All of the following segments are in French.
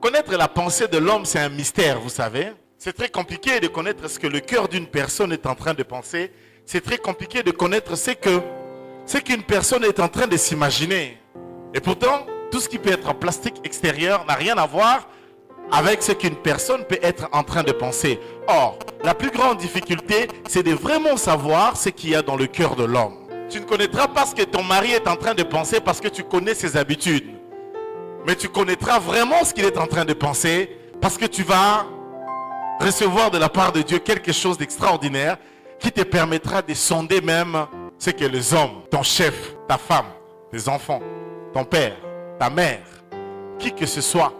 Connaître la pensée de l'homme, c'est un mystère, vous savez. C'est très compliqué de connaître ce que le cœur d'une personne est en train de penser. C'est très compliqué de connaître ce qu'une personne est en train de s'imaginer. Et pourtant, tout ce qui peut être en plastique extérieur n'a rien à voir avec ce qu'une personne peut être en train de penser. Or, la plus grande difficulté, c'est de vraiment savoir ce qu'il y a dans le cœur de l'homme. Tu ne connaîtras pas ce que ton mari est en train de penser parce que tu connais ses habitudes. Mais tu connaîtras vraiment ce qu'il est en train de penser parce que tu vas recevoir de la part de Dieu quelque chose d'extraordinaire qui te permettra de sonder même ce que les hommes, ton chef, ta femme, tes enfants, ton père, ta mère, qui que ce soit.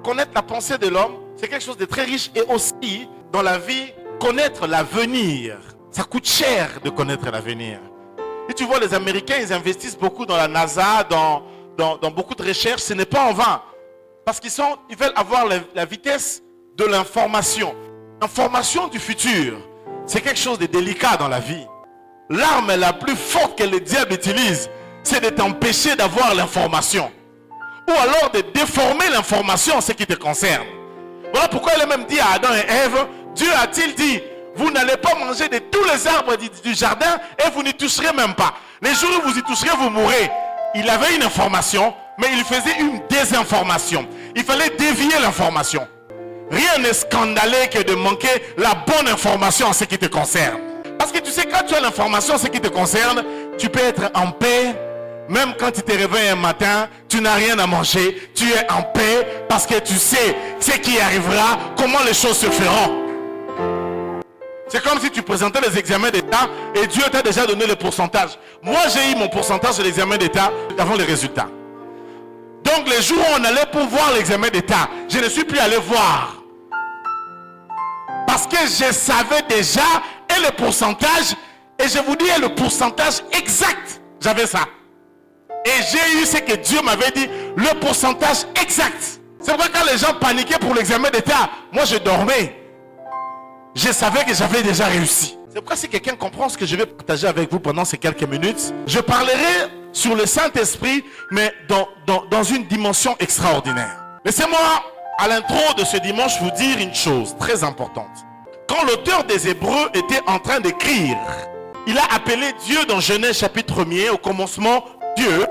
Connaître la pensée de l'homme, c'est quelque chose de très riche. Et aussi, dans la vie, connaître l'avenir. Ça coûte cher de connaître l'avenir. Et tu vois, les Américains, ils investissent beaucoup dans la NASA, dans beaucoup de recherches. Ce n'est pas en vain. Parce ils veulent avoir la vitesse de l'information. L'information du futur, c'est quelque chose de délicat dans la vie. L'arme la plus forte que le diable utilise, c'est de t'empêcher d'avoir l'information. Ou alors de déformer l'information en ce qui te concerne. Voilà pourquoi il a même dit à Adam et Ève, Dieu a-t-il dit, vous n'allez pas manger de tous les arbres du jardin et vous n'y toucherez même pas. Les jours où vous y toucherez, vous mourrez. Il avait une information, mais il faisait une désinformation. Il fallait dévier l'information. Rien n'est scandaleux que de manquer la bonne information en ce qui te concerne. Parce que tu sais, quand tu as l'information en ce qui te concerne, tu peux être en paix. Même quand tu te réveilles un matin, tu n'as rien à manger, tu es en paix parce que tu sais ce qui arrivera, comment les choses se feront. C'est comme si tu présentais les examens d'État et Dieu t'a déjà donné le pourcentage. Moi, j'ai eu mon pourcentage de l'examen d'État avant les résultats. Donc, les jours où on allait pour voir l'examen d'État, je ne suis plus allé voir. Parce que je savais déjà et le pourcentage, et je vous dis le pourcentage exact, j'avais ça. Et j'ai eu ce que Dieu m'avait dit, le pourcentage exact. C'est pourquoi quand les gens paniquaient pour l'examen d'État, moi je dormais. Je savais que j'avais déjà réussi. C'est pourquoi si quelqu'un comprend ce que je vais partager avec vous pendant ces quelques minutes, je parlerai sur le Saint-Esprit, mais dans une dimension extraordinaire. Laissez-moi, à l'intro de ce dimanche, vous dire une chose très importante. Quand l'auteur des Hébreux était en train d'écrire, il a appelé Dieu dans Genèse chapitre 1er, au commencement, Dieu.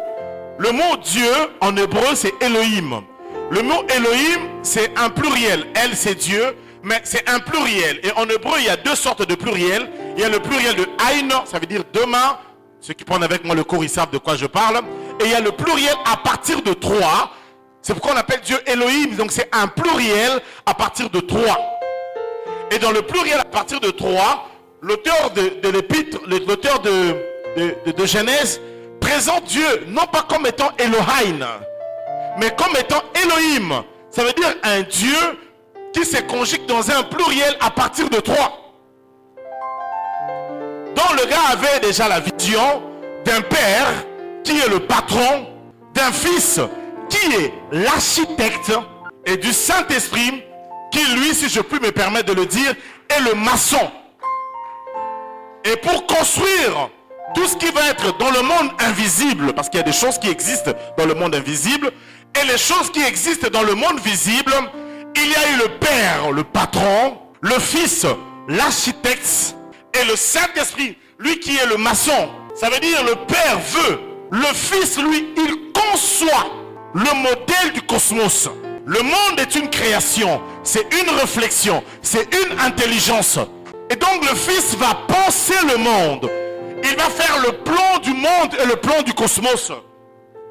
Le mot Dieu en hébreu c'est Elohim. Le mot Elohim c'est un pluriel. El c'est Dieu, mais c'est un pluriel. Et en hébreu il y a deux sortes de pluriels. Il y a le pluriel de Aïn, ça veut dire deux mains. Ceux qui prennent avec moi le cours ils savent de quoi je parle. Et il y a le pluriel à partir de 3. C'est pourquoi on appelle Dieu Elohim. Donc c'est un pluriel à partir de 3. Et dans le pluriel à partir de 3, l'auteur de l'épître, l'auteur de Genèse, présente Dieu non pas comme étant Elohim, mais comme étant Elohim. Ça veut dire un Dieu qui se conjugue dans un pluriel à partir de 3. Donc le gars avait déjà la vision d'un père qui est le patron, d'un fils qui est l'architecte et du Saint-Esprit qui lui, si je puis me permettre de le dire, est le maçon. Et pour construire tout ce qui va être dans le monde invisible, parce qu'il y a des choses qui existent dans le monde invisible, et les choses qui existent dans le monde visible, il y a eu le Père, le patron, le Fils, l'architecte, et le Saint-Esprit, lui qui est le maçon. Ça veut dire le Père veut, le Fils, lui, il conçoit le modèle du cosmos. Le monde est une création, c'est une réflexion, c'est une intelligence. Et donc le Fils va penser le monde. Il va faire le plan du monde et le plan du cosmos.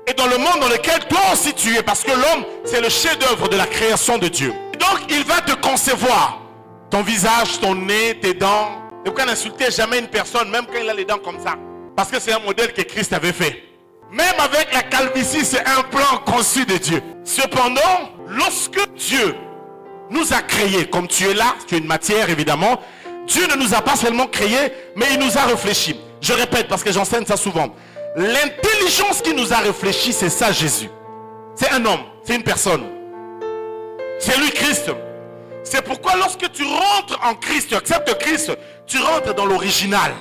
Et dans le monde dans lequel toi aussi tu es, parce que l'homme, c'est le chef-d'œuvre de la création de Dieu. Et donc, il va te concevoir. Ton visage, ton nez, tes dents. Et vous n'insultez jamais une personne, même quand il a les dents comme ça. Parce que c'est un modèle que Christ avait fait. Même avec la calvitie, c'est un plan conçu de Dieu. Cependant, lorsque Dieu nous a créés, comme tu es là, tu es une matière évidemment, Dieu ne nous a pas seulement créés, mais il nous a réfléchi. Je répète parce que j'enseigne ça souvent. L'intelligence qui nous a réfléchi, c'est ça Jésus. C'est un homme, c'est une personne. C'est lui Christ. C'est pourquoi lorsque tu rentres en Christ, tu acceptes Christ, tu rentres dans l'original.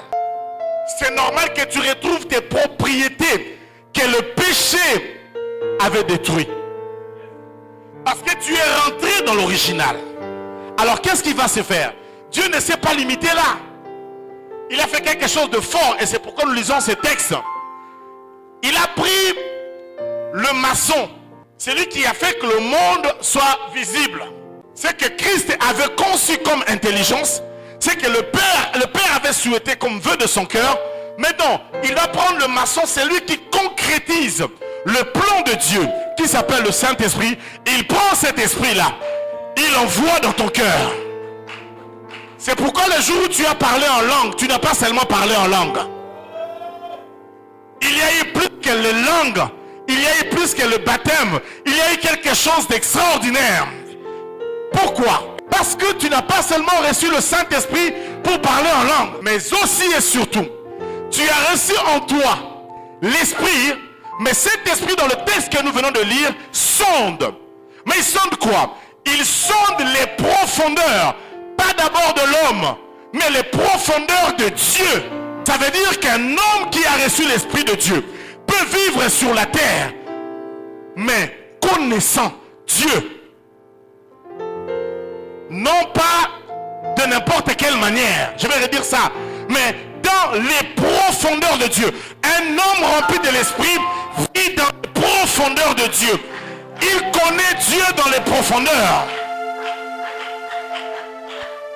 C'est normal que tu retrouves tes propriétés que le péché avait détruites. Parce que tu es rentré dans l'original. Alors qu'est-ce qui va se faire? Dieu ne s'est pas limité là. Il a fait quelque chose de fort. Et c'est pourquoi nous lisons ces textes. Il a pris le maçon. C'est lui qui a fait que le monde soit visible. C'est que Christ avait conçu comme intelligence. C'est que le Père avait souhaité comme vœu de son cœur. Mais non, il va prendre le maçon. C'est lui qui concrétise le plan de Dieu qui s'appelle le Saint-Esprit. Il prend cet esprit-là. Il l'envoie dans ton cœur. C'est pourquoi le jour où tu as parlé en langue, tu n'as pas seulement parlé en langue. Il y a eu plus que les langues. Il y a eu plus que le baptême. Il y a eu quelque chose d'extraordinaire. Pourquoi? Parce que tu n'as pas seulement reçu le Saint-Esprit pour parler en langue, mais aussi et surtout, tu as reçu en toi l'Esprit, mais cet Esprit dans le texte que nous venons de lire sonde. Mais il sonde quoi? Il sonde les profondeurs, pas d'abord de l'homme, mais les profondeurs de Dieu. Ça veut dire qu'un homme qui a reçu l'Esprit de Dieu peut vivre sur la terre, mais connaissant Dieu. Non pas de n'importe quelle manière, je vais redire ça, mais dans les profondeurs de Dieu. Un homme rempli de l'Esprit vit dans les profondeurs de Dieu. Il connaît Dieu dans les profondeurs.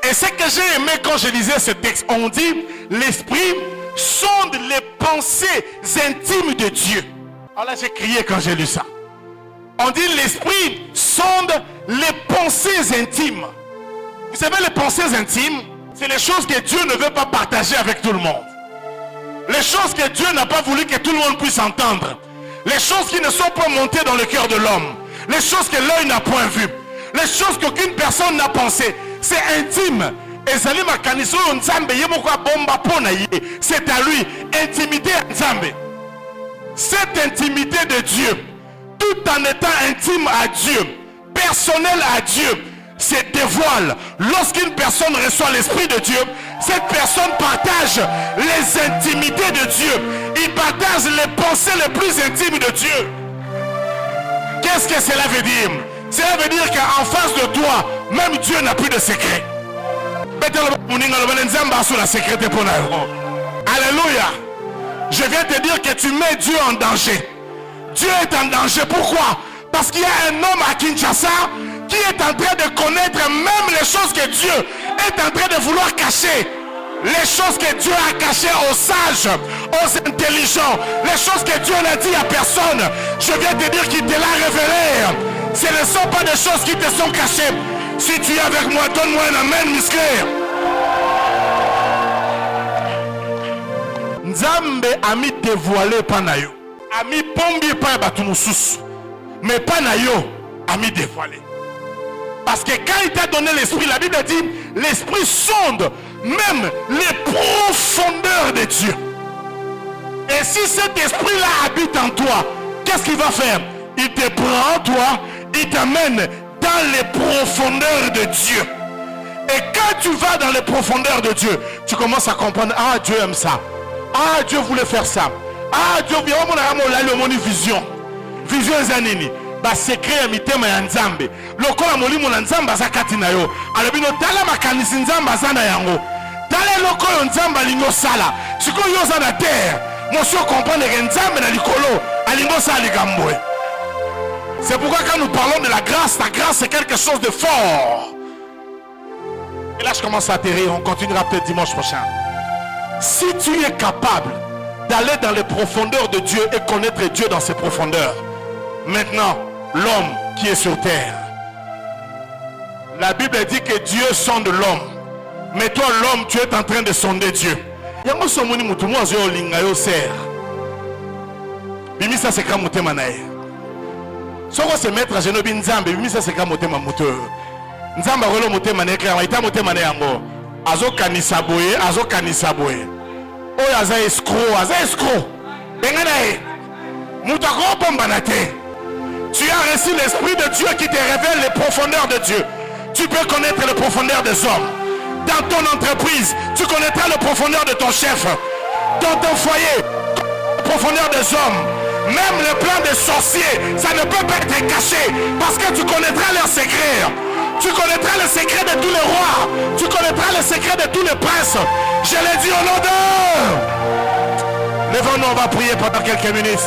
Et ce que j'ai aimé quand je lisais ce texte, on dit l'Esprit sonde les pensées intimes de Dieu. Alors là j'ai crié quand j'ai lu ça. On dit l'Esprit sonde les pensées intimes. Vous savez, les pensées intimes, c'est les choses que Dieu ne veut pas partager avec tout le monde. Les choses que Dieu n'a pas voulu que tout le monde puisse entendre. Les choses qui ne sont pas montées dans le cœur de l'homme. Les choses que l'œil n'a point vues. Les choses qu'aucune personne n'a pensées. C'est intime. C'est à lui. Intimité à Nzambe. Cette intimité de Dieu, tout en étant intime à Dieu, personnel à Dieu, se dévoile. Lorsqu'une personne reçoit l'Esprit de Dieu, cette personne partage les intimités de Dieu. Il partage les pensées les plus intimes de Dieu. Qu'est-ce que cela veut dire? Cela veut dire qu'en face de toi, même Dieu n'a plus de secret. Alléluia. Je viens te dire que tu mets Dieu en danger. Dieu est en danger. Pourquoi? Parce qu'il y a un homme à Kinshasa qui est en train de connaître même les choses que Dieu est en train de vouloir cacher. Les choses que Dieu a cachées aux sages, aux intelligents, les choses que Dieu n'a dit à personne. Je viens te dire qu'il te l'a révélé. Ce ne sont pas des choses qui te sont cachées. Si tu es avec moi, donne-moi un amen musclé. Nzambe a mis dévoilé panayo. A mis pombi pa batumusus. Mais panayo a mis dévoilé. Parce que quand il t'a donné l'esprit, la Bible dit, l'esprit sonde même les profondeurs de Dieu. Et si cet esprit-là habite en toi, qu'est-ce qu'il va faire? Il te prend toi, il t'amène dans les profondeurs de Dieu. Et quand tu vas dans les profondeurs de Dieu, tu commences à comprendre, ah Dieu aime ça. Ah Dieu voulait faire ça. Ah Dieu voulait vision. Vision zanini. Ba secret ya mitema ya Nzambe. Lokola molimo na Nzambe azakati na yo. Alobino tala makanisi Nzambe azana yango. Tala lokola Nzambe alingo sala. Siko yo za na terre. Monsieur comprendre que Nzambe na likolo alingo sala likambo. C'est pourquoi quand nous parlons de la grâce c'est quelque chose de fort. Et là je commence à atterrir, on continuera peut-être dimanche prochain. Si tu es capable d'aller dans les profondeurs de Dieu et connaître Dieu dans ses profondeurs, maintenant, l'homme qui est sur terre, la Bible dit que Dieu sonde l'homme. Mais toi, l'homme, tu es en train de sonder Dieu. Bimisa se kra motema na ye. Soko se mettre à genoux Nzambe, bimisa se kra motema moto. Nzamba rolo motema na ekra, ita motema na yango. Azo kanisa boye. Oyo aza escroc. Bengana ye. Mutako bomba na te. Tu as reçu l'Esprit de Dieu qui te révèle les profondeurs de Dieu. Tu peux connaître les profondeurs des hommes. Dans ton entreprise, tu connaîtras les profondeurs de ton chef. Dans ton foyer, les profondeurs des hommes. Même le plan des sorciers, ça ne peut pas être caché. Parce que tu connaîtras leurs secrets. Tu connaîtras le secret de tous les rois. Tu connaîtras le secret de tous les princes. Je l'ai dit au nom d'eux. Levons-nous, on va prier pendant quelques minutes.